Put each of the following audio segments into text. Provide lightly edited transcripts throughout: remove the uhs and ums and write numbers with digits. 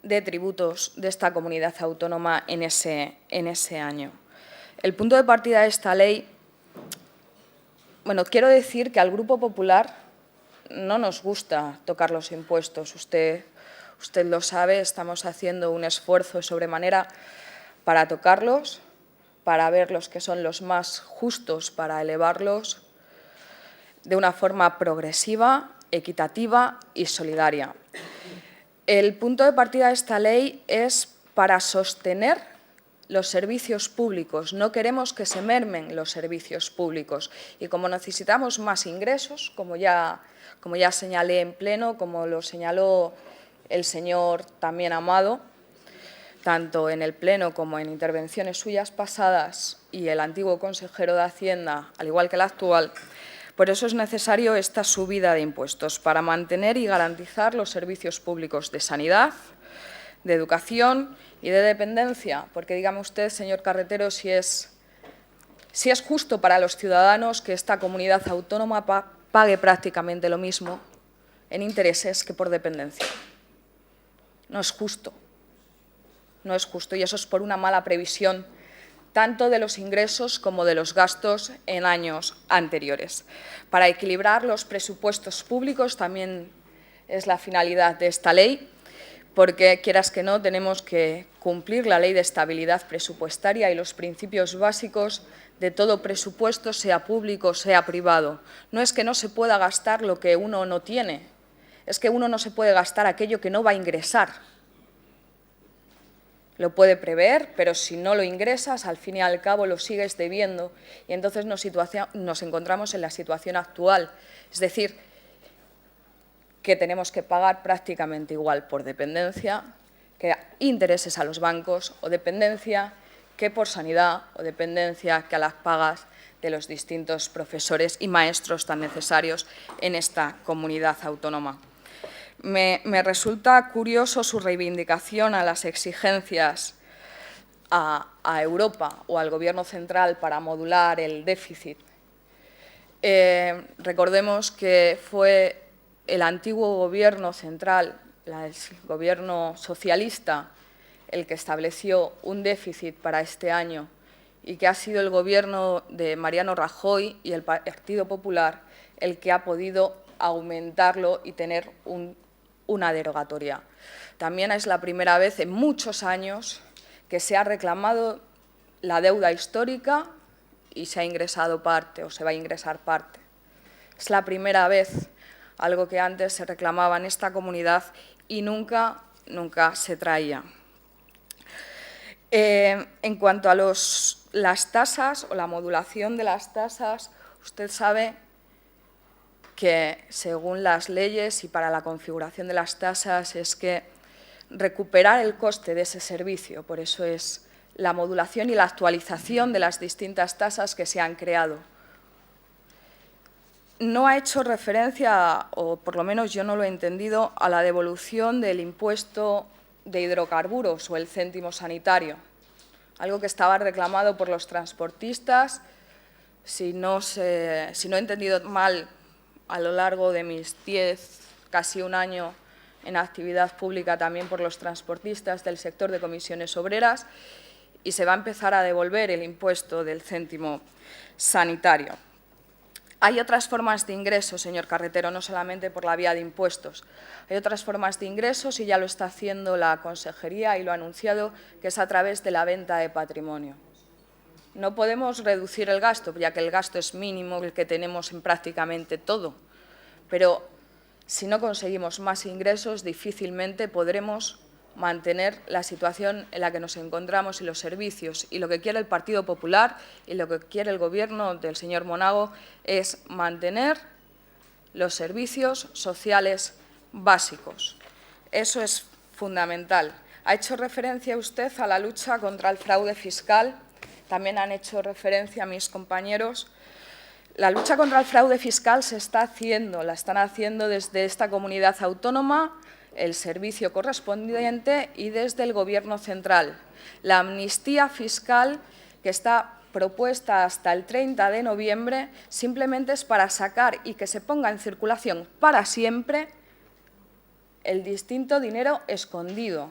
de tributos de esta comunidad autónoma en ese año. El punto de partida de esta ley, bueno, quiero decir que al Grupo Popular no nos gusta tocar los impuestos. Usted lo sabe, estamos haciendo un esfuerzo sobremanera para tocarlos, para ver los que son los más justos, para elevarlos de una forma progresiva, equitativa y solidaria. El punto de partida de esta ley es para sostener los servicios públicos. No queremos que se mermen los servicios públicos. Y como necesitamos más ingresos, como ya señalé en pleno, como lo señaló el señor también Amado, tanto en el pleno como en intervenciones suyas pasadas y el antiguo consejero de Hacienda, al igual que el actual, por eso es necesario esta subida de impuestos, para mantener y garantizar los servicios públicos de sanidad, de educación y de dependencia. Porque dígame usted, señor Carretero, si es justo para los ciudadanos que esta comunidad autónoma pague prácticamente lo mismo en intereses que por dependencia. No es justo. No es justo, y eso es por una mala previsión tanto de los ingresos como de los gastos en años anteriores. Para equilibrar los presupuestos públicos también es la finalidad de esta ley, porque, quieras que no, tenemos que cumplir la Ley de Estabilidad Presupuestaria y los principios básicos de todo presupuesto, sea público, sea privado. No es que no se pueda gastar lo que uno no tiene, es que uno no se puede gastar aquello que no va a ingresar. Lo puede prever, pero si no lo ingresas, al fin y al cabo lo sigues debiendo y entonces nos encontramos en la situación actual. Es decir, que tenemos que pagar prácticamente igual por dependencia que intereses a los bancos, o dependencia que por sanidad, o dependencia que a las pagas de los distintos profesores y maestros tan necesarios en esta comunidad autónoma. Me resulta curioso su reivindicación a las exigencias a Europa o al Gobierno central para modular el déficit. Recordemos que fue el antiguo Gobierno central, el Gobierno socialista, el que estableció un déficit para este año y que ha sido el Gobierno de Mariano Rajoy y el Partido Popular el que ha podido aumentarlo y tener una derogatoria. También es la primera vez en muchos años que se ha reclamado la deuda histórica y se ha ingresado parte o se va a ingresar parte. Es la primera vez, algo que antes se reclamaba en esta comunidad y nunca se traía. En cuanto a las tasas o la modulación de las tasas, usted sabe que según las leyes y para la configuración de las tasas es que recuperar el coste de ese servicio, por eso es la modulación y la actualización de las distintas tasas que se han creado. No ha hecho referencia, o por lo menos yo no lo he entendido, a la devolución del impuesto de hidrocarburos o el céntimo sanitario, algo que estaba reclamado por los transportistas. Si no he entendido mal, a lo largo de mis casi un año en actividad pública, también por los transportistas del sector de comisiones obreras, y se va a empezar a devolver el impuesto del céntimo sanitario. Hay otras formas de ingresos, señor Carretero, no solamente por la vía de impuestos. Hay otras formas de ingresos y ya lo está haciendo la Consejería y lo ha anunciado, que es a través de la venta de patrimonio. No podemos reducir el gasto, ya que el gasto es mínimo, el que tenemos en prácticamente todo. Pero si no conseguimos más ingresos, difícilmente podremos mantener la situación en la que nos encontramos y los servicios. Y lo que quiere el Partido Popular y lo que quiere el Gobierno del señor Monago es mantener los servicios sociales básicos. Eso es fundamental. Ha hecho referencia usted a la lucha contra el fraude fiscal. También han hecho referencia a mis compañeros. La lucha contra el fraude fiscal se está haciendo, la están haciendo desde esta comunidad autónoma, el servicio correspondiente y desde el Gobierno central. La amnistía fiscal que está propuesta hasta el 30 de noviembre simplemente es para sacar y que se ponga en circulación para siempre el distinto dinero escondido,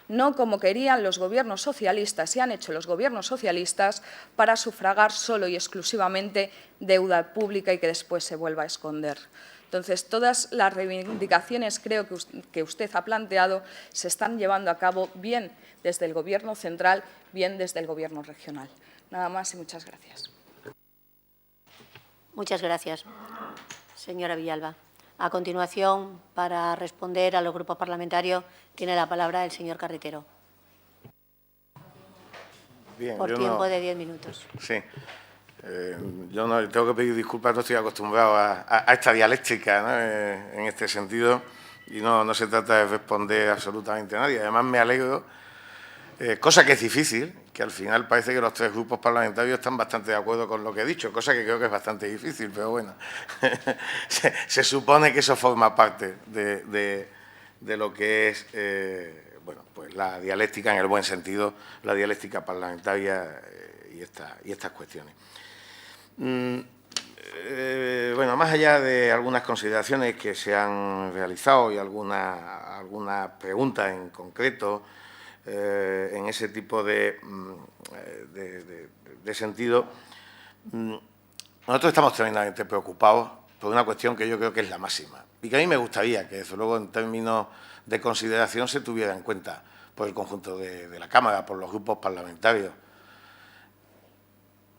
no como querían los gobiernos socialistas y han hecho los gobiernos socialistas para sufragar solo y exclusivamente deuda pública y que después se vuelva a esconder. Entonces, todas las reivindicaciones creo que usted ha planteado se están llevando a cabo bien desde el Gobierno central, bien desde el Gobierno regional. Nada más y muchas gracias. Muchas gracias, señora Villalba. A continuación, para responder a los grupos parlamentarios, tiene la palabra el señor Carretero. Bien, por tiempo de 10 minutos. Sí. Yo no tengo que pedir disculpas, no estoy acostumbrado a esta dialéctica, ¿no? En este sentido, y no se trata de responder absolutamente a nadie. Además, me alegro, cosa que es difícil, que al final parece que los tres grupos parlamentarios están bastante de acuerdo con lo que he dicho, cosa que creo que es bastante difícil, pero bueno, se supone que eso forma parte de lo que es bueno, pues la dialéctica en el buen sentido, la dialéctica parlamentaria y estas cuestiones. Bueno, más allá de algunas consideraciones que se han realizado y algunas preguntas en concreto en ese tipo de sentido, nosotros estamos tremendamente preocupados por una cuestión que yo creo que es la máxima y que a mí me gustaría que, desde luego, en términos de consideración se tuviera en cuenta por el conjunto de la Cámara, por los grupos parlamentarios.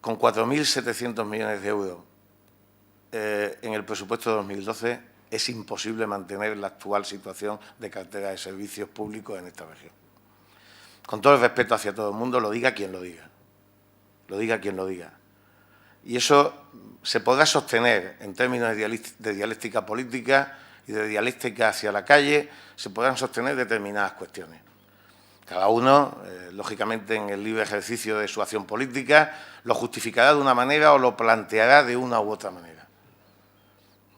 Con 4.700 millones de euros en el presupuesto de 2012 es imposible mantener la actual situación de cartera de servicios públicos en esta región. Con todo el respeto hacia todo el mundo, lo diga quien lo diga. Lo diga quien lo diga. Y eso se podrá sostener en términos de dialéctica política y de dialéctica hacia la calle, se podrán sostener determinadas cuestiones. Cada uno, lógicamente, en el libre ejercicio de su acción política, lo justificará de una manera o lo planteará de una u otra manera.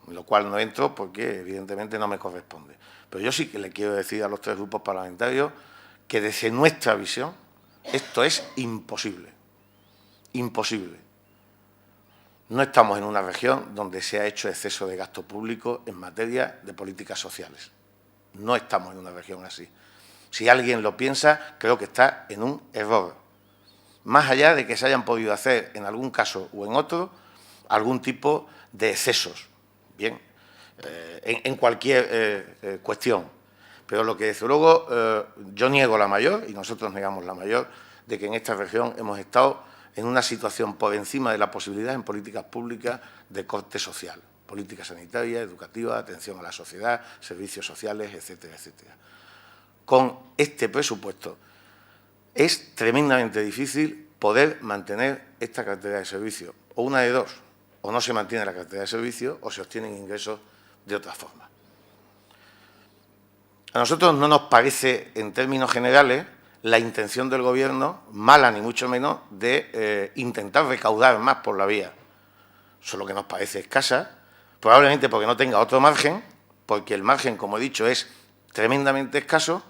En lo cual no entro porque, evidentemente, no me corresponde. Pero yo sí que le quiero decir a los tres grupos parlamentarios que, desde nuestra visión, esto es imposible. Imposible. No estamos en una región donde se ha hecho exceso de gasto público en materia de políticas sociales. No estamos en una región así. Si alguien lo piensa, creo que está en un error. Más allá de que se hayan podido hacer, en algún caso o en otro, algún tipo de excesos. Bien, en cualquier cuestión. Pero lo que, desde luego, yo niego la mayor, y nosotros negamos la mayor, de que en esta región hemos estado en una situación por encima de la posibilidad en políticas públicas de corte social. Política sanitaria, educativa, atención a la sociedad, servicios sociales, etcétera, etcétera. Con este presupuesto es tremendamente difícil poder mantener esta cartera de servicios. O una de dos, o no se mantiene la cartera de servicios o se obtienen ingresos de otra forma. A nosotros no nos parece, en términos generales, la intención del Gobierno, mala ni mucho menos, de intentar recaudar más por la vía. Solo que nos parece escasa, probablemente porque no tenga otro margen, porque el margen, como he dicho, es tremendamente escaso,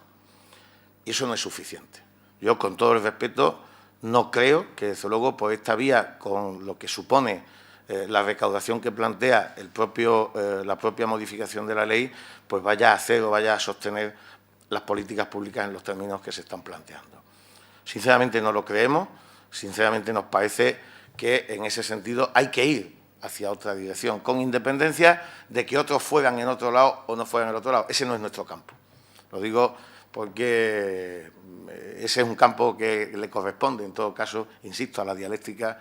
y eso no es suficiente. Yo, con todo el respeto, no creo que, desde luego, por esta vía, con lo que supone la recaudación que plantea la propia modificación de la ley, pues vaya a hacer o vaya a sostener las políticas públicas en los términos que se están planteando. Sinceramente no lo creemos, sinceramente nos parece que en ese sentido hay que ir hacia otra dirección, con independencia de que otros fueran en otro lado o no fueran en otro lado. Ese no es nuestro campo. Lo digo porque ese es un campo que le corresponde, en todo caso, insisto, a la dialéctica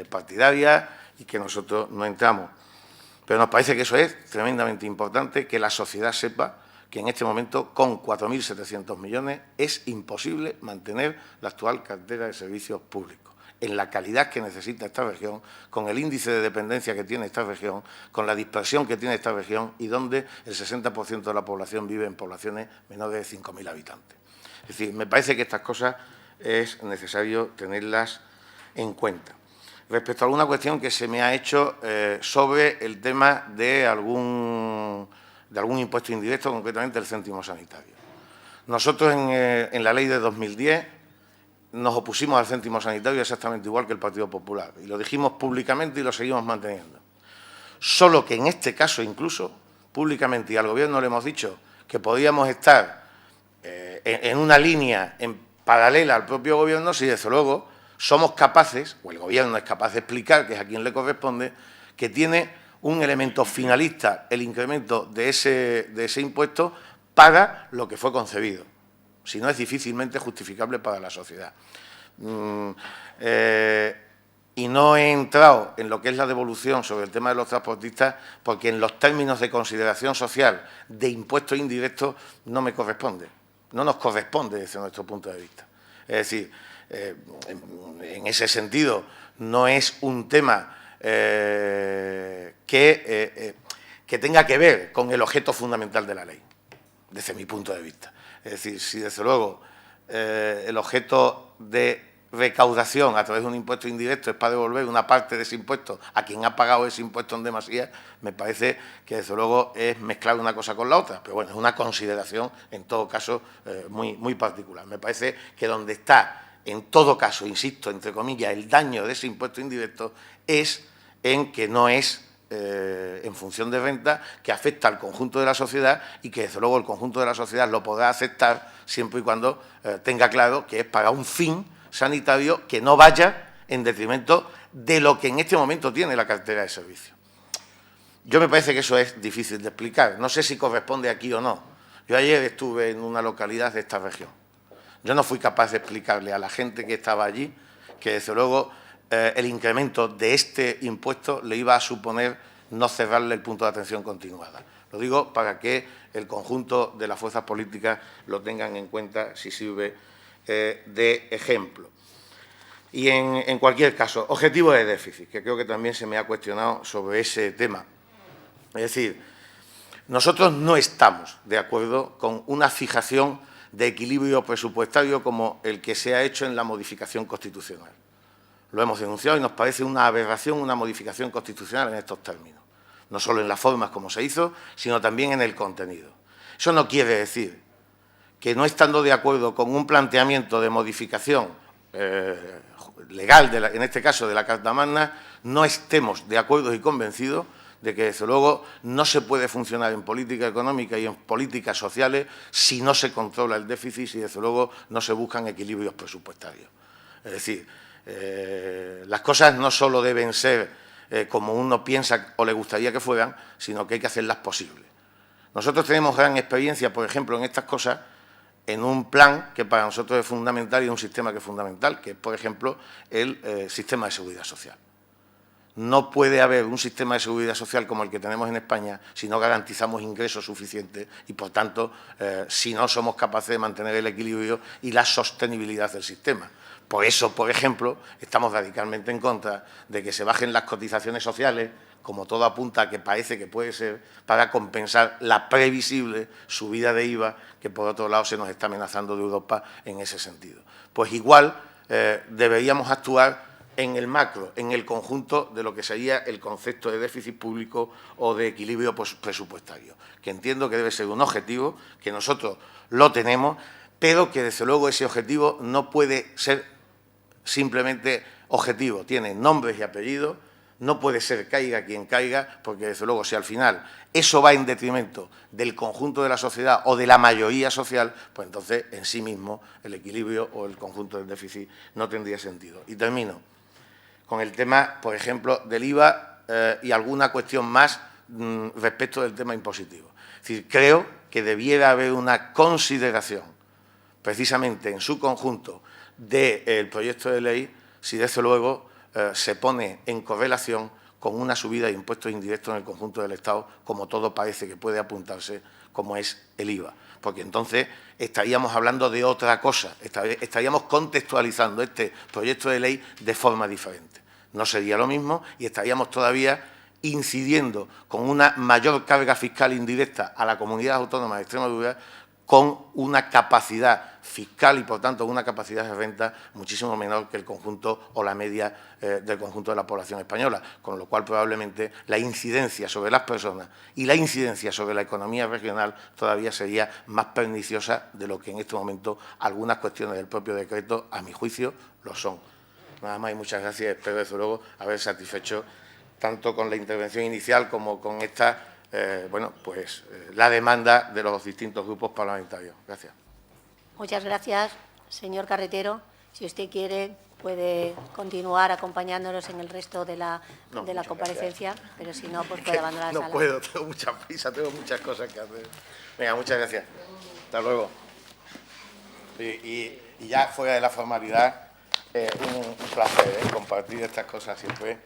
partidaria y que nosotros no entramos. Pero nos parece que eso es tremendamente importante, que la sociedad sepa que en este momento, con 4.700 millones, es imposible mantener la actual cartera de servicios públicos, en la calidad que necesita esta región, con el índice de dependencia que tiene esta región, con la dispersión que tiene esta región y donde el 60% de la población vive en poblaciones menores de 5.000 habitantes. Es decir, me parece que estas cosas es necesario tenerlas en cuenta. Respecto a alguna cuestión que se me ha hecho sobre el tema de algún impuesto indirecto, concretamente el céntimo sanitario. Nosotros en la ley de 2010 nos opusimos al céntimo sanitario exactamente igual que el Partido Popular y lo dijimos públicamente y lo seguimos manteniendo. Solo que en este caso incluso, públicamente y al Gobierno le hemos dicho que podíamos estar en una línea en paralela al propio Gobierno, si desde luego somos capaces, o el Gobierno es capaz de explicar, que es a quien le corresponde, que tiene un elemento finalista, el incremento de ese impuesto, para lo que fue concebido. Si no, es difícilmente justificable para la sociedad. Y no he entrado en lo que es la devolución sobre el tema de los transportistas, porque en los términos de consideración social de impuestos indirectos no me corresponde, no nos corresponde desde nuestro punto de vista. Es decir, en ese sentido, no es un tema que tenga que ver con el objeto fundamental de la ley, desde mi punto de vista. Es decir, si desde luego el objeto de recaudación a través de un impuesto indirecto es para devolver una parte de ese impuesto a quien ha pagado ese impuesto en demasía, me parece que desde luego es mezclar una cosa con la otra. Pero bueno, es una consideración en todo caso muy particular. Me parece que donde está, en todo caso, insisto, entre comillas, el daño de ese impuesto indirecto es en que no es en función de renta, que afecta al conjunto de la sociedad y que, desde luego, el conjunto de la sociedad lo podrá aceptar siempre y cuando tenga claro que es para un fin sanitario que no vaya en detrimento de lo que en este momento tiene la cartera de servicios. Yo me parece que eso es difícil de explicar. No sé si corresponde aquí o no. Yo ayer estuve en una localidad de esta región. Yo no fui capaz de explicarle a la gente que estaba allí que, desde luego, el incremento de este impuesto le iba a suponer no cerrarle el punto de atención continuada. Lo digo para que el conjunto de las fuerzas políticas lo tengan en cuenta si sirve de ejemplo. Y en cualquier caso, objetivo de déficit, que creo que también se me ha cuestionado sobre ese tema. Es decir, nosotros no estamos de acuerdo con una fijación de equilibrio presupuestario como el que se ha hecho en la modificación constitucional. Lo hemos denunciado y nos parece una aberración, una modificación constitucional en estos términos. No solo en las formas como se hizo, sino también en el contenido. Eso no quiere decir que, no estando de acuerdo con un planteamiento de modificación legal, en este caso de la Carta Magna, no estemos de acuerdo y convencidos de que, desde luego, no se puede funcionar en política económica y en políticas sociales si no se controla el déficit, si, desde luego, no se buscan equilibrios presupuestarios. Es decir, las cosas no solo deben ser como uno piensa o le gustaría que fueran, sino que hay que hacerlas posibles. Nosotros tenemos gran experiencia, por ejemplo, en estas cosas, en un plan que para nosotros es fundamental y un sistema que es fundamental, que es, por ejemplo, el sistema de seguridad social. No puede haber un sistema de seguridad social como el que tenemos en España si no garantizamos ingresos suficientes y, por tanto, si no somos capaces de mantener el equilibrio y la sostenibilidad del sistema. Por eso, por ejemplo, estamos radicalmente en contra de que se bajen las cotizaciones sociales, como todo apunta a que parece que puede ser, para compensar la previsible subida de IVA que, por otro lado, se nos está amenazando de Europa en ese sentido. Pues igual deberíamos actuar en el macro, en el conjunto de lo que sería el concepto de déficit público o de equilibrio presupuestario, que entiendo que debe ser un objetivo, que nosotros lo tenemos, pero que, desde luego, ese objetivo no puede ser simplemente objetivo, tiene nombres y apellidos, no puede ser caiga quien caiga, porque, desde luego, si al final eso va en detrimento del conjunto de la sociedad o de la mayoría social, pues entonces, en sí mismo, el equilibrio o el conjunto del déficit no tendría sentido. Y termino con el tema, por ejemplo, del IVA y alguna cuestión más respecto del tema impositivo. Es decir, creo que debiera haber una consideración, precisamente en su conjunto, del proyecto de ley, si desde luego se pone en correlación con una subida de impuestos indirectos en el conjunto del Estado, como todo parece que puede apuntarse, como es el IVA. Porque entonces estaríamos hablando de otra cosa, estaríamos contextualizando este proyecto de ley de forma diferente. No sería lo mismo y estaríamos todavía incidiendo con una mayor carga fiscal indirecta a la comunidad autónoma de Extremadura, con una capacidad fiscal y, por tanto, una capacidad de renta muchísimo menor que el conjunto o la media del conjunto de la población española, con lo cual probablemente la incidencia sobre las personas y la incidencia sobre la economía regional todavía sería más perniciosa de lo que en este momento algunas cuestiones del propio decreto, a mi juicio, lo son. Nada más y muchas gracias. Espero, desde luego, haber satisfecho tanto con la intervención inicial como con esta la demanda de los distintos grupos parlamentarios. Gracias. Muchas gracias, señor Carretero. Si usted quiere, puede continuar acompañándonos en el resto de la comparecencia, pero si no, pues puede abandonar la sala. No puedo, tengo mucha prisa, tengo muchas cosas que hacer. Venga, muchas gracias. Hasta luego. Y ya fuera de la formalidad, un placer compartir estas cosas siempre.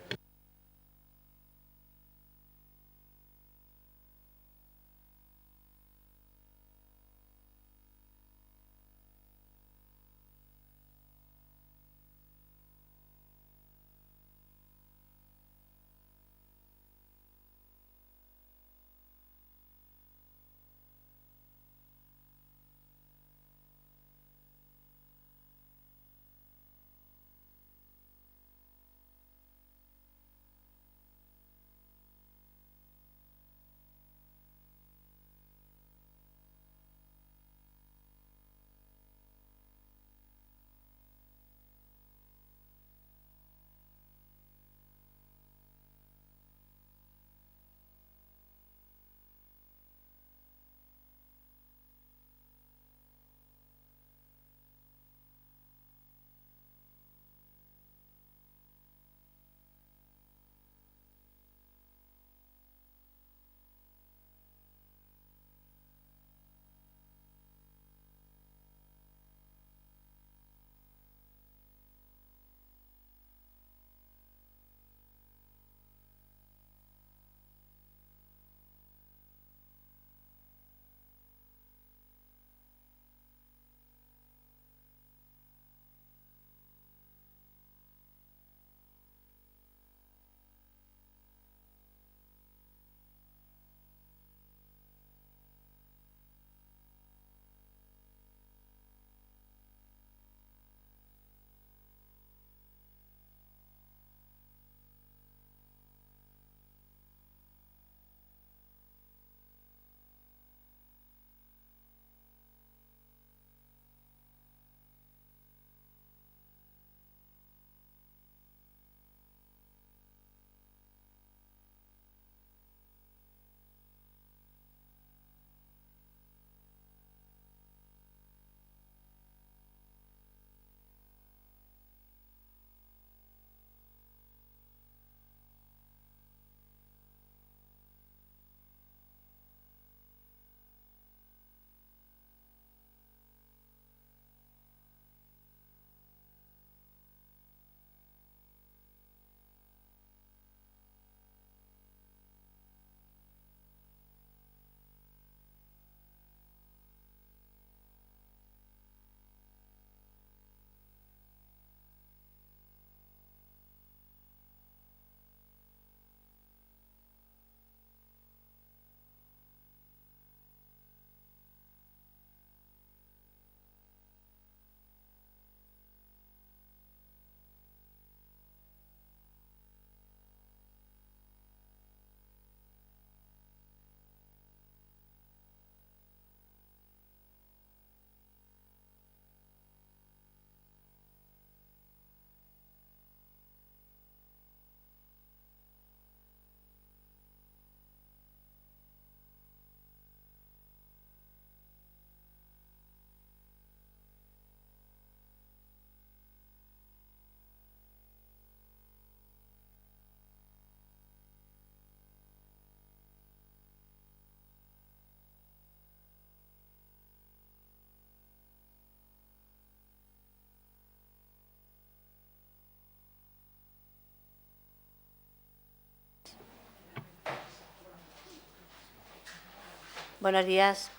Buenos días.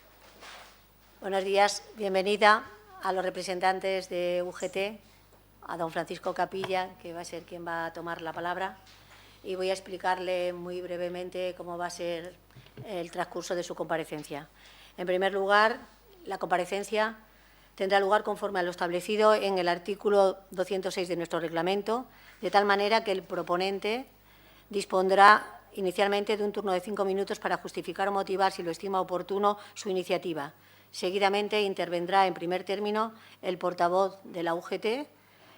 Buenos días. Bienvenida a los representantes de UGT, a don Francisco Capilla, que va a ser quien va a tomar la palabra, y voy a explicarle muy brevemente cómo va a ser el transcurso de su comparecencia. En primer lugar, la comparecencia tendrá lugar conforme a lo establecido en el artículo 206 de nuestro reglamento, de tal manera que el proponente dispondrá inicialmente de un turno de 5 minutos para justificar o motivar, si lo estima oportuno, su iniciativa. Seguidamente intervendrá, en primer término, el portavoz de la UGT.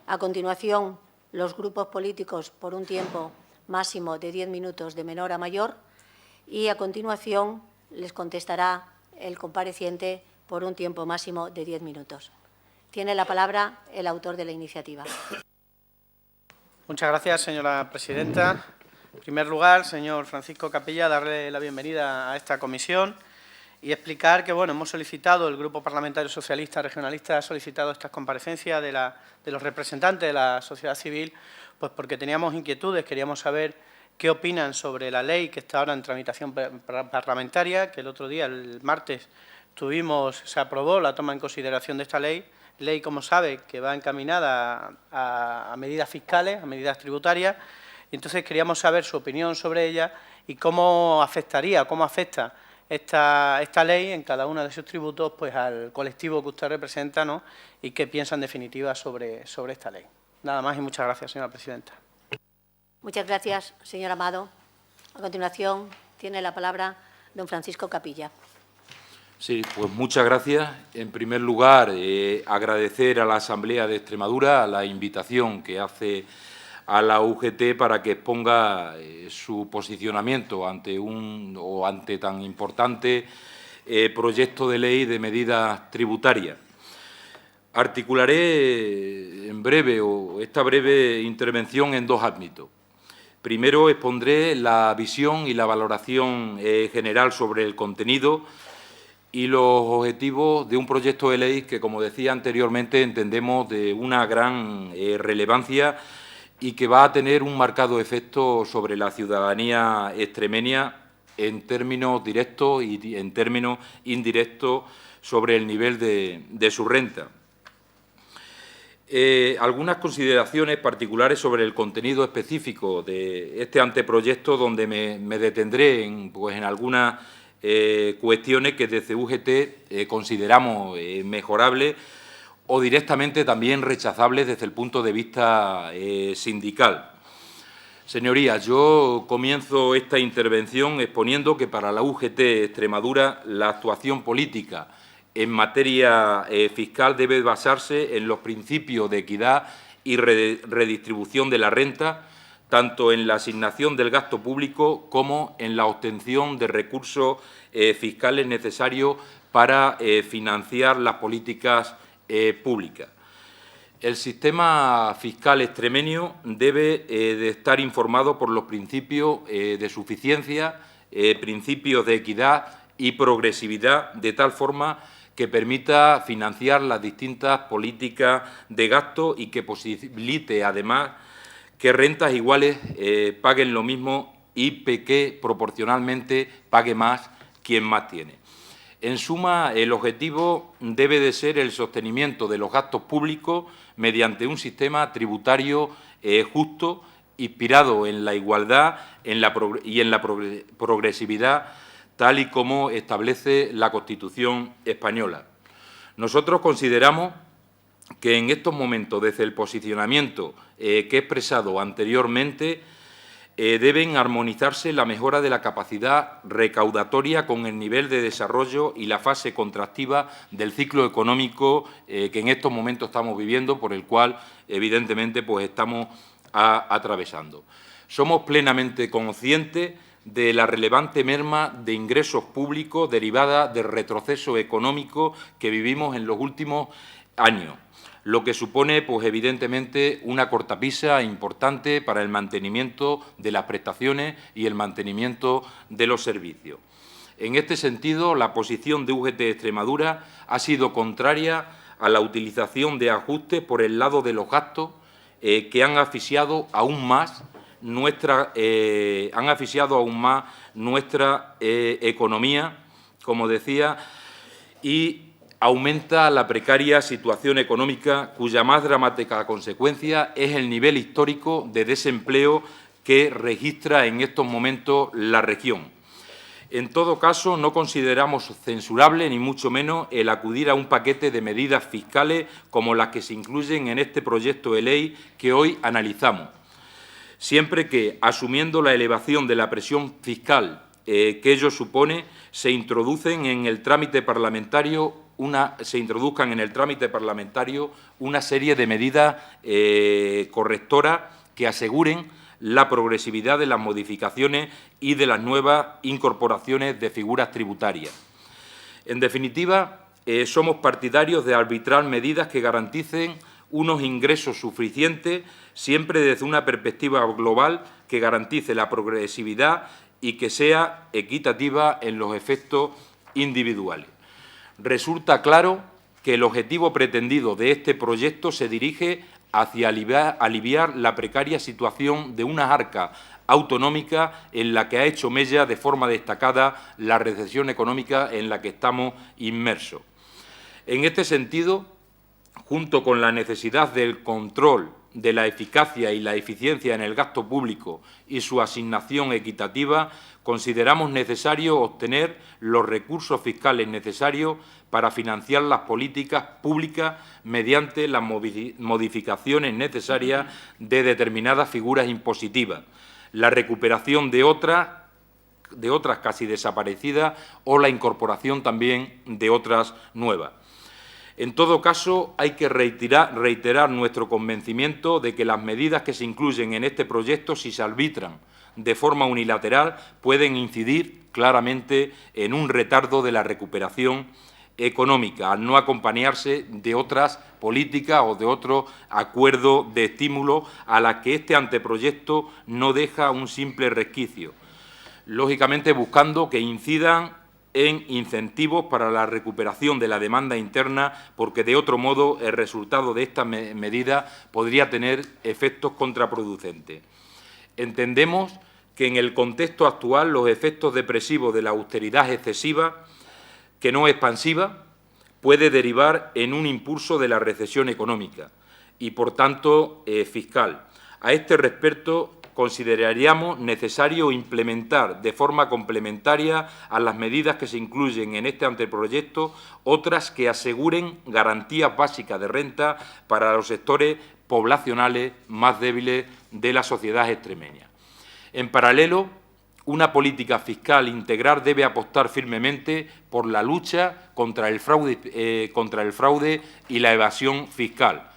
A continuación, los grupos políticos por un tiempo máximo de 10 minutos de menor a mayor. Y, a continuación, les contestará el compareciente por un tiempo máximo de 10 minutos. Tiene la palabra el autor de la iniciativa. Muchas gracias, señora presidenta. En primer lugar, señor Francisco Capilla, darle la bienvenida a esta comisión y explicar que, hemos solicitado, el Grupo Parlamentario Socialista Regionalista ha solicitado estas comparecencias de los representantes de la sociedad civil, pues porque teníamos inquietudes, queríamos saber qué opinan sobre la ley que está ahora en tramitación parlamentaria, que el otro día, el martes, se aprobó la toma en consideración de esta ley, como sabe, que va encaminada a medidas fiscales, a medidas tributarias, y entonces queríamos saber su opinión sobre ella y cómo afecta esta ley en cada uno de sus tributos pues al colectivo que usted representa, ¿no? Y qué piensa en definitiva sobre esta ley. Nada más y muchas gracias, señora presidenta. Muchas gracias, señor Amado. A continuación, tiene la palabra don Francisco Capilla. Sí, pues muchas gracias. En primer lugar, agradecer a la Asamblea de Extremadura la invitación que hace a la UGT para que exponga su posicionamiento ante tan importante proyecto de ley de medidas tributarias. Articularé esta breve intervención en dos ámbitos. Primero, expondré la visión y la valoración general sobre el contenido y los objetivos de un proyecto de ley que, como decía anteriormente, entendemos de una gran relevancia y que va a tener un marcado efecto sobre la ciudadanía extremeña en términos directos y en términos indirectos sobre el nivel de su renta. Algunas consideraciones particulares sobre el contenido específico de este anteproyecto, donde me detendré en algunas cuestiones que desde UGT consideramos mejorables o directamente también rechazables desde el punto de vista sindical. Señorías, yo comienzo esta intervención exponiendo que para la UGT Extremadura la actuación política en materia fiscal debe basarse en los principios de equidad y redistribución de la renta, tanto en la asignación del gasto público como en la obtención de recursos fiscales necesarios para financiar las políticas públicas. El sistema fiscal extremeño debe de estar informado por los principios de suficiencia, principios de equidad y progresividad, de tal forma que permita financiar las distintas políticas de gasto y que posibilite, además, que rentas iguales paguen lo mismo y que proporcionalmente pague más quien más tiene. En suma, el objetivo debe de ser el sostenimiento de los gastos públicos mediante un sistema tributario justo, inspirado en la igualdad y en la progresividad, tal y como establece la Constitución española. Nosotros consideramos que en estos momentos, desde el posicionamiento que he expresado anteriormente, deben armonizarse la mejora de la capacidad recaudatoria con el nivel de desarrollo y la fase contractiva del ciclo económico que en estos momentos estamos viviendo, por el cual, evidentemente, pues estamos atravesando. Somos plenamente conscientes de la relevante merma de ingresos públicos derivada del retroceso económico que vivimos en los últimos años, lo que supone, pues evidentemente, una cortapisa importante para el mantenimiento de las prestaciones y el mantenimiento de los servicios. En este sentido, la posición de UGT Extremadura ha sido contraria a la utilización de ajustes por el lado de los gastos que han asfixiado aún más nuestra economía, como decía, y aumenta la precaria situación económica, cuya más dramática consecuencia es el nivel histórico de desempleo que registra en estos momentos la región. En todo caso, no consideramos censurable, ni mucho menos, el acudir a un paquete de medidas fiscales como las que se incluyen en este proyecto de ley que hoy analizamos, siempre que, asumiendo la elevación de la presión fiscal que ello supone, se introduzcan en el trámite parlamentario una serie de medidas correctoras que aseguren la progresividad de las modificaciones y de las nuevas incorporaciones de figuras tributarias. En definitiva, somos partidarios de arbitrar medidas que garanticen unos ingresos suficientes, siempre desde una perspectiva global que garantice la progresividad y que sea equitativa en los efectos individuales. Resulta claro que el objetivo pretendido de este proyecto se dirige hacia aliviar la precaria situación de una arca autonómica en la que ha hecho mella de forma destacada la recesión económica en la que estamos inmersos. En este sentido, junto con la necesidad del control de la eficacia y la eficiencia en el gasto público y su asignación equitativa, consideramos necesario obtener los recursos fiscales necesarios para financiar las políticas públicas mediante las modificaciones necesarias de determinadas figuras impositivas, la recuperación de otras casi desaparecidas o la incorporación también de otras nuevas. En todo caso, hay que reiterar nuestro convencimiento de que las medidas que se incluyen en este proyecto, si se arbitran de forma unilateral, pueden incidir claramente en un retardo de la recuperación económica, al no acompañarse de otras políticas o de otro acuerdo de estímulo a las que este anteproyecto no deja un simple resquicio, lógicamente buscando que incidan en incentivos para la recuperación de la demanda interna, porque de otro modo el resultado de esta medida podría tener efectos contraproducentes. Entendemos que en el contexto actual los efectos depresivos de la austeridad excesiva, que no expansiva, puede derivar en un impulso de la recesión económica y, por tanto, fiscal. A este respecto, consideraríamos necesario implementar de forma complementaria a las medidas que se incluyen en este anteproyecto otras que aseguren garantías básicas de renta para los sectores poblacionales más débiles de la sociedad extremeña. En paralelo, una política fiscal integral debe apostar firmemente por la lucha contra el fraude y la evasión fiscal.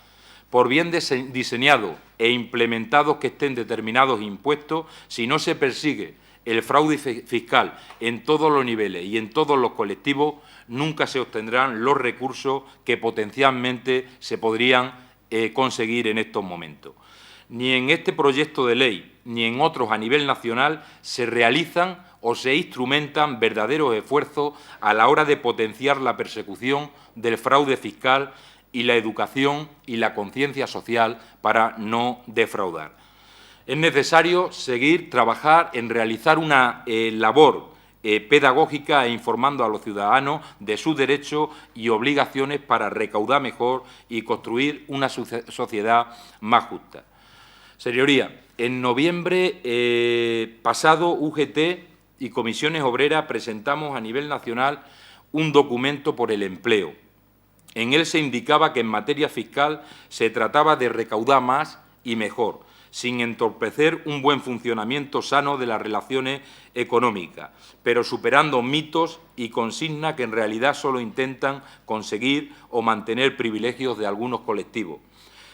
Por bien diseñados e implementados que estén determinados impuestos, si no se persigue el fraude fiscal en todos los niveles y en todos los colectivos, nunca se obtendrán los recursos que potencialmente se podrían conseguir en estos momentos. Ni en este proyecto de ley ni en otros a nivel nacional se realizan o se instrumentan verdaderos esfuerzos a la hora de potenciar la persecución del fraude fiscal y la educación y la conciencia social para no defraudar. Es necesario trabajar en realizar una labor pedagógica e informando a los ciudadanos de sus derechos y obligaciones para recaudar mejor y construir una sociedad más justa. Señorías, en noviembre pasado, UGT y Comisiones Obreras presentamos a nivel nacional un documento por el empleo. En él se indicaba que en materia fiscal se trataba de recaudar más y mejor, sin entorpecer un buen funcionamiento sano de las relaciones económicas, pero superando mitos y consignas que en realidad solo intentan conseguir o mantener privilegios de algunos colectivos.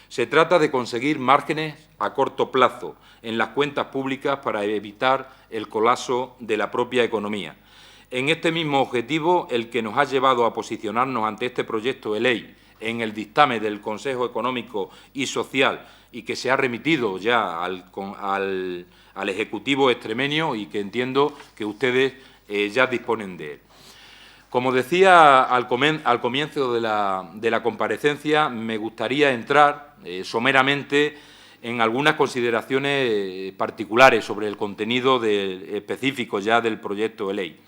Se trata de conseguir márgenes a corto plazo en las cuentas públicas para evitar el colapso de la propia economía. En este mismo objetivo, el que nos ha llevado a posicionarnos ante este proyecto de ley en el dictamen del Consejo Económico y Social y que se ha remitido ya al Ejecutivo extremeño y que entiendo que ustedes ya disponen de él. Como decía al comienzo de la comparecencia, me gustaría entrar someramente en algunas consideraciones particulares sobre el contenido específico ya del proyecto de ley.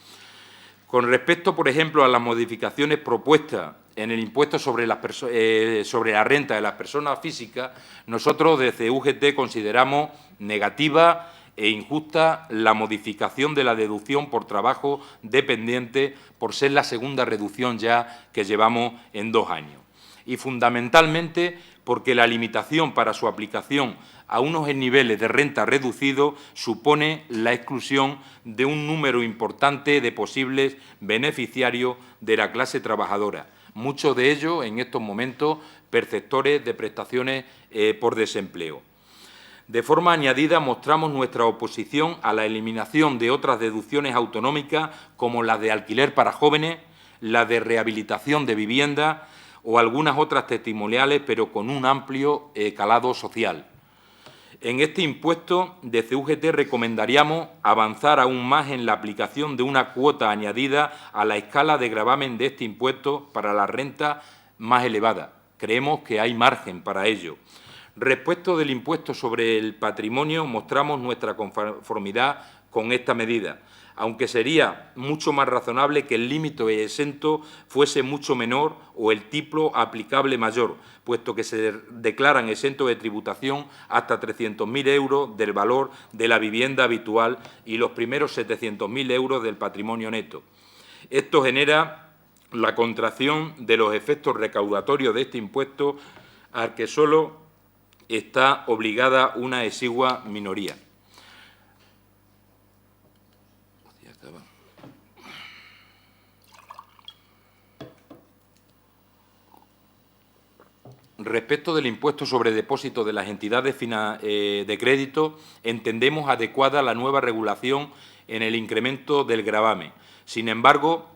Con respecto, por ejemplo, a las modificaciones propuestas en el impuesto sobre la renta de las personas físicas, nosotros desde UGT consideramos negativa e injusta la modificación de la deducción por trabajo dependiente por ser la segunda reducción ya que llevamos en 2 años. Y fundamentalmente porque la limitación para su aplicación a unos niveles de renta reducidos supone la exclusión de un número importante de posibles beneficiarios de la clase trabajadora, muchos de ellos en estos momentos perceptores de prestaciones por desempleo. De forma añadida, mostramos nuestra oposición a la eliminación de otras deducciones autonómicas como las de alquiler para jóvenes, la de rehabilitación de vivienda o algunas otras testimoniales, pero con un amplio calado social. En este impuesto, desde UGT recomendaríamos avanzar aún más en la aplicación de una cuota añadida a la escala de gravamen de este impuesto para la renta más elevada. Creemos que hay margen para ello. Respecto del impuesto sobre el patrimonio, mostramos nuestra conformidad con esta medida, aunque sería mucho más razonable que el límite exento fuese mucho menor o el tipo aplicable mayor, puesto que se declaran exentos de tributación hasta 300.000 euros del valor de la vivienda habitual y los primeros 700.000 euros del patrimonio neto. Esto genera la contracción de los efectos recaudatorios de este impuesto al que solo está obligada una exigua minoría. Respecto del impuesto sobre depósitos de las entidades de crédito, entendemos adecuada la nueva regulación en el incremento del gravamen. Sin embargo,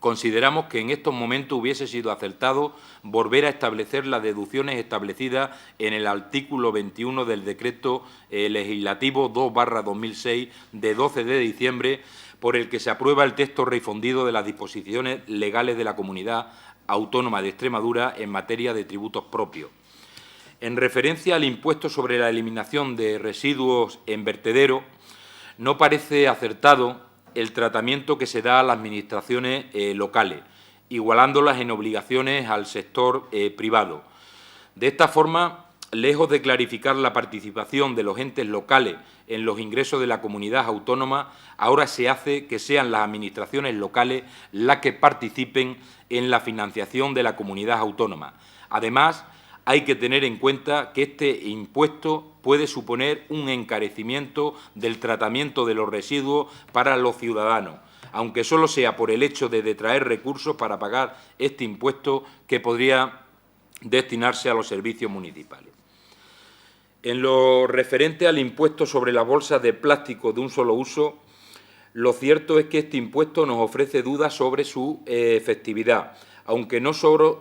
consideramos que en estos momentos hubiese sido acertado volver a establecer las deducciones establecidas en el artículo 21 del Decreto Legislativo 2/2006 de 12 de diciembre, por el que se aprueba el texto refundido de las disposiciones legales de la Comunidad Autónoma de Extremadura en materia de tributos propios. En referencia al impuesto sobre la eliminación de residuos en vertedero, no parece acertado el tratamiento que se da a las administraciones locales, igualándolas en obligaciones al sector privado. De esta forma, lejos de clarificar la participación de los entes locales en los ingresos de la comunidad autónoma, ahora se hace que sean las administraciones locales las que participen en la financiación de la comunidad autónoma. Además, hay que tener en cuenta que este impuesto puede suponer un encarecimiento del tratamiento de los residuos para los ciudadanos, aunque solo sea por el hecho de detraer recursos para pagar este impuesto que podría destinarse a los servicios municipales. En lo referente al impuesto sobre las bolsas de plástico de un solo uso, lo cierto es que este impuesto nos ofrece dudas sobre su efectividad, aunque no solo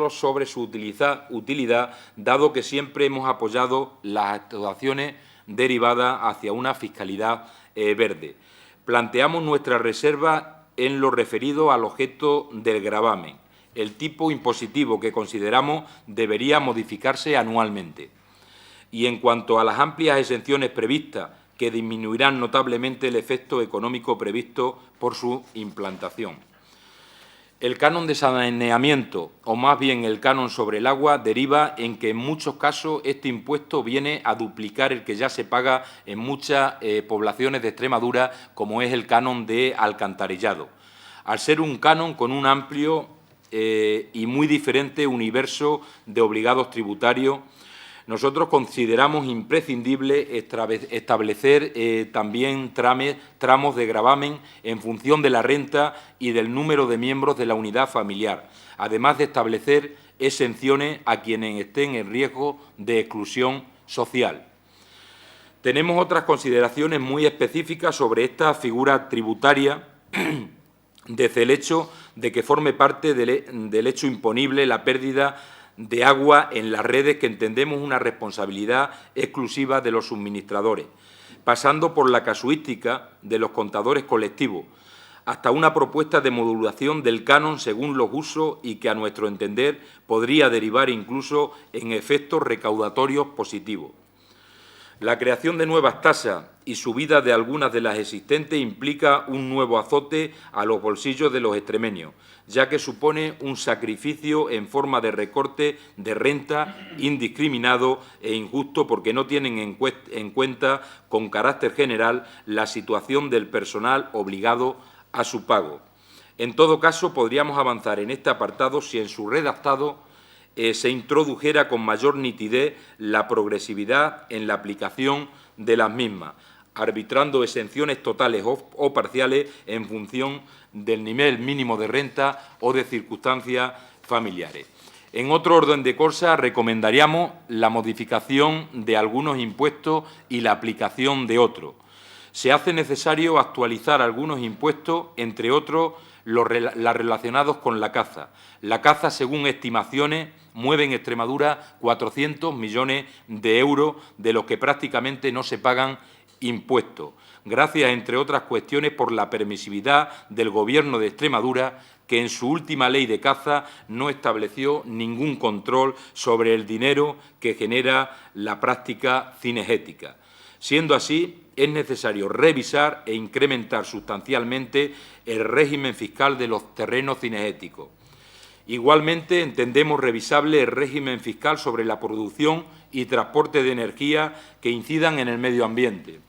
sobre su utilidad, dado que siempre hemos apoyado las actuaciones derivadas hacia una fiscalidad verde. Planteamos nuestra reserva en lo referido al objeto del gravamen, el tipo impositivo que consideramos debería modificarse anualmente. Y en cuanto a las amplias exenciones previstas, que disminuirán notablemente el efecto económico previsto por su implantación. El canon de saneamiento, o más bien el canon sobre el agua, deriva en que en muchos casos este impuesto viene a duplicar el que ya se paga en muchas poblaciones de Extremadura, como es el canon de alcantarillado. Al ser un canon con un amplio y muy diferente universo de obligados tributarios, nosotros consideramos imprescindible establecer también tramos de gravamen en función de la renta y del número de miembros de la unidad familiar, además de establecer exenciones a quienes estén en riesgo de exclusión social. Tenemos otras consideraciones muy específicas sobre esta figura tributaria, desde el hecho de que forme parte del hecho imponible la pérdida de agua en las redes, que entendemos una responsabilidad exclusiva de los suministradores, pasando por la casuística de los contadores colectivos, hasta una propuesta de modulación del canon según los usos y que, a nuestro entender, podría derivar incluso en efectos recaudatorios positivos. La creación de nuevas tasas y subida de algunas de las existentes implica un nuevo azote a los bolsillos de los extremeños, ya que supone un sacrificio en forma de recorte de renta indiscriminado e injusto, porque no tienen en cuenta con carácter general la situación del personal obligado a su pago. En todo caso, podríamos avanzar en este apartado si en su redactado se introdujera con mayor nitidez la progresividad en la aplicación de las mismas, arbitrando exenciones totales o parciales en función del nivel mínimo de renta o de circunstancias familiares. En otro orden de cosas, recomendaríamos la modificación de algunos impuestos y la aplicación de otros. Se hace necesario actualizar algunos impuestos, entre otros las relacionados con la caza. La caza, según estimaciones, mueve en Extremadura 400 millones de euros, de los que prácticamente no se pagan impuestos, gracias, entre otras cuestiones, por la permisividad del Gobierno de Extremadura, que en su última ley de caza no estableció ningún control sobre el dinero que genera la práctica cinegética. Siendo así, es necesario revisar e incrementar sustancialmente el régimen fiscal de los terrenos cinegéticos. Igualmente, entendemos revisable el régimen fiscal sobre la producción y transporte de energía que incidan en el medio ambiente.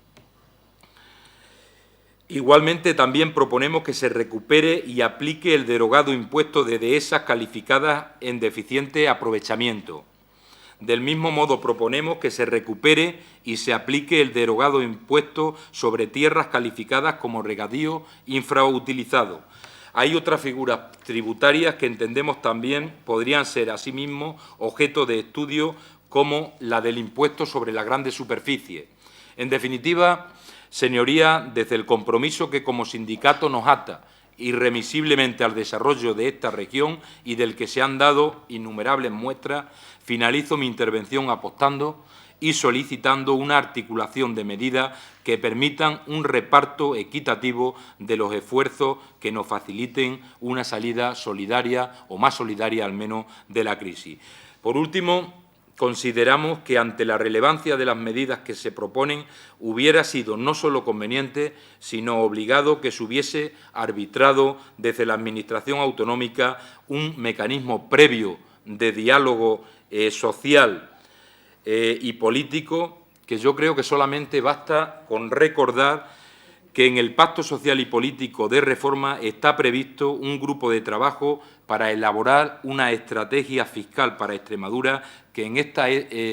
Igualmente, también proponemos que se recupere y aplique el derogado impuesto de dehesas calificadas en deficiente aprovechamiento. Del mismo modo, proponemos que se recupere y se aplique el derogado impuesto sobre tierras calificadas como regadío infrautilizado. Hay otras figuras tributarias que entendemos también podrían ser, asimismo, objeto de estudio, como la del impuesto sobre las grandes superficies. En definitiva, señorías, desde el compromiso que como sindicato nos ata irremisiblemente al desarrollo de esta región y del que se han dado innumerables muestras, finalizo mi intervención apostando y solicitando una articulación de medidas que permitan un reparto equitativo de los esfuerzos que nos faciliten una salida solidaria, o más solidaria al menos, de la crisis. Por último, consideramos que, ante la relevancia de las medidas que se proponen, hubiera sido no solo conveniente, sino obligado que se hubiese arbitrado desde la Administración autonómica un mecanismo previo de diálogo social y político, que yo creo que solamente basta con recordar que en el Pacto Social y Político de Reforma está previsto un grupo de trabajo para elaborar una estrategia fiscal para Extremadura, que en esta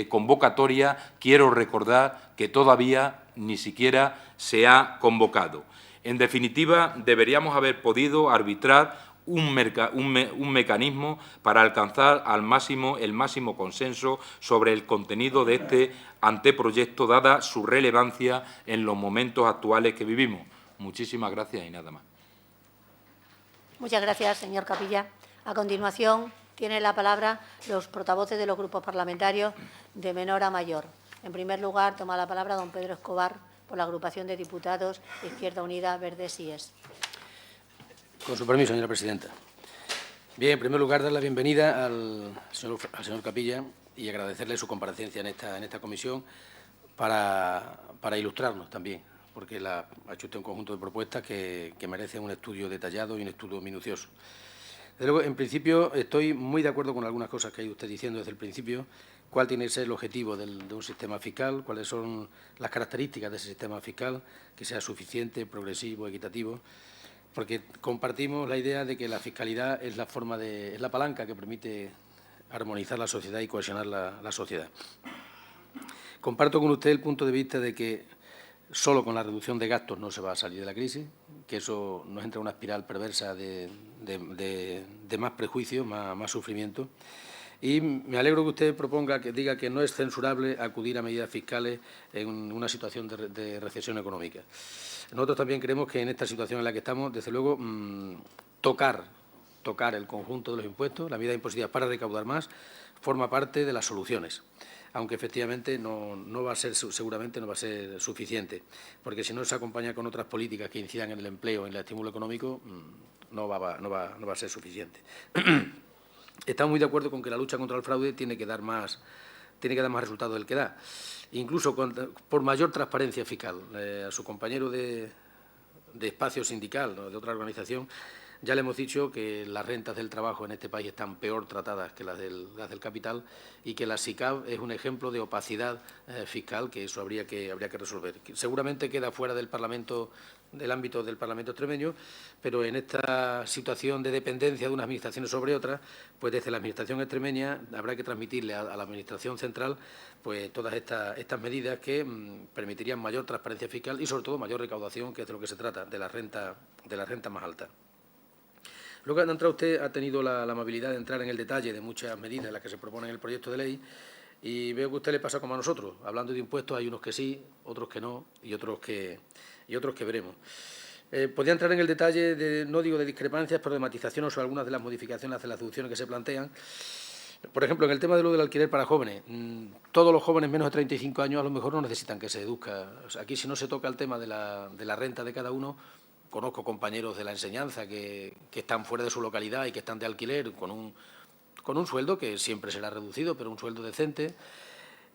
convocatoria quiero recordar que todavía ni siquiera se ha convocado. En definitiva, deberíamos haber podido arbitrar un mecanismo para alcanzar el máximo consenso sobre el contenido de este anteproyecto, dada su relevancia en los momentos actuales que vivimos. Muchísimas gracias y nada más. Muchas gracias, señor Capilla. A continuación, tienen la palabra los portavoces de los grupos parlamentarios de menor a mayor. En primer lugar, toma la palabra don Pedro Escobar, por la agrupación de diputados de Izquierda Unida, Verdes y ES. Con su permiso, señora presidenta. Bien, en primer lugar, dar la bienvenida al señor Capilla y agradecerle su comparecencia en esta comisión para ilustrarnos también, porque ha hecho usted un conjunto de propuestas que merecen un estudio detallado y un estudio minucioso. Desde luego, en principio, estoy muy de acuerdo con algunas cosas que ha ido usted diciendo desde el principio. ¿Cuál tiene que ser el objetivo de un sistema fiscal? ¿Cuáles son las características de ese sistema fiscal? Que sea suficiente, progresivo, equitativo. Porque compartimos la idea de que la fiscalidad es la palanca que permite armonizar la sociedad y cohesionar la sociedad. Comparto con usted el punto de vista de que solo con la reducción de gastos no se va a salir de la crisis, que eso nos entra en una espiral perversa de más prejuicios, más sufrimiento. Y me alegro que usted diga que no es censurable acudir a medidas fiscales en una situación de recesión económica. Nosotros también creemos que en esta situación en la que estamos, desde luego, tocar el conjunto de los impuestos, la medida impositiva para recaudar más, forma parte de las soluciones, aunque efectivamente seguramente no va a ser suficiente, porque si no se acompaña con otras políticas que incidan en el empleo, en el estímulo económico, no va a ser suficiente. Estamos muy de acuerdo con que la lucha contra el fraude tiene que dar más resultado del que da. Incluso por mayor transparencia fiscal. A su compañero de espacio sindical, ¿no?, de otra organización, ya le hemos dicho que las rentas del trabajo en este país están peor tratadas que las del capital y que la SICAV es un ejemplo de opacidad fiscal, que eso habría que resolver. Seguramente queda fuera del ámbito del Parlamento extremeño, pero en esta situación de dependencia de unas administraciones sobre otras, pues desde la Administración extremeña habrá que transmitirle a la Administración central pues todas estas medidas que permitirían mayor transparencia fiscal y, sobre todo, mayor recaudación, que es de lo que se trata, de la renta más alta. Luego, usted ha tenido la amabilidad de entrar en el detalle de muchas medidas en las que se proponen en el proyecto de ley, y veo que a usted le pasa como a nosotros. Hablando de impuestos, hay unos que sí, otros que no y otros que veremos. Podría entrar en el detalle, no digo de discrepancias, pero de matizaciones sobre algunas de las modificaciones de las deducciones que se plantean. Por ejemplo, en el tema de lo del alquiler para jóvenes, todos los jóvenes menos de 35 años a lo mejor no necesitan que se deduzca. O sea, aquí, si no se toca el tema de la renta de cada uno, conozco compañeros de la enseñanza que están fuera de su localidad y que están de alquiler con un sueldo que siempre será reducido, pero un sueldo decente.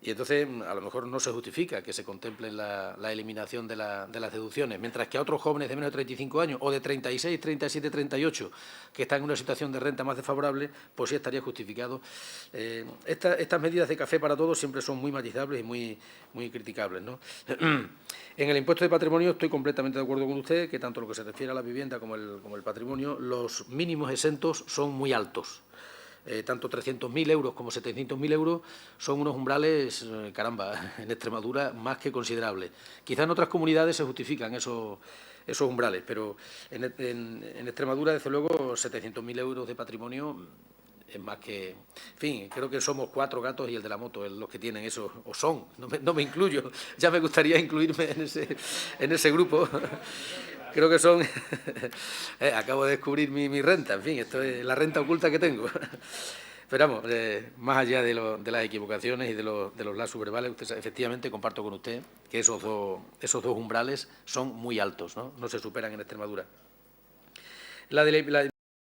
Y entonces, a lo mejor no se justifica que se contemple la eliminación de las deducciones, mientras que a otros jóvenes de menos de 35 años o de 36, 37, 38, que están en una situación de renta más desfavorable, pues sí estaría justificado. Estas medidas de café para todos siempre son muy matizables y muy criticables, ¿no? En el impuesto de patrimonio estoy completamente de acuerdo con usted, que tanto lo que se refiere a la vivienda como el patrimonio, los mínimos exentos son muy altos. Tanto 300.000 euros como 700.000 euros son unos umbrales, caramba, en Extremadura más que considerables. Quizás en otras comunidades se justifican esos umbrales, pero en Extremadura, desde luego, 700.000 euros de patrimonio es más que... En fin, creo que somos 4 gatos y el de la moto los que tienen eso, o son, no me incluyo. Ya me gustaría incluirme en ese grupo. Creo que son... acabo de descubrir mi renta, en fin, esto es la renta oculta que tengo. Pero vamos, más allá de las equivocaciones y de los lapsus verbales, efectivamente comparto con usted que esos dos umbrales son muy altos, no se superan en Extremadura. La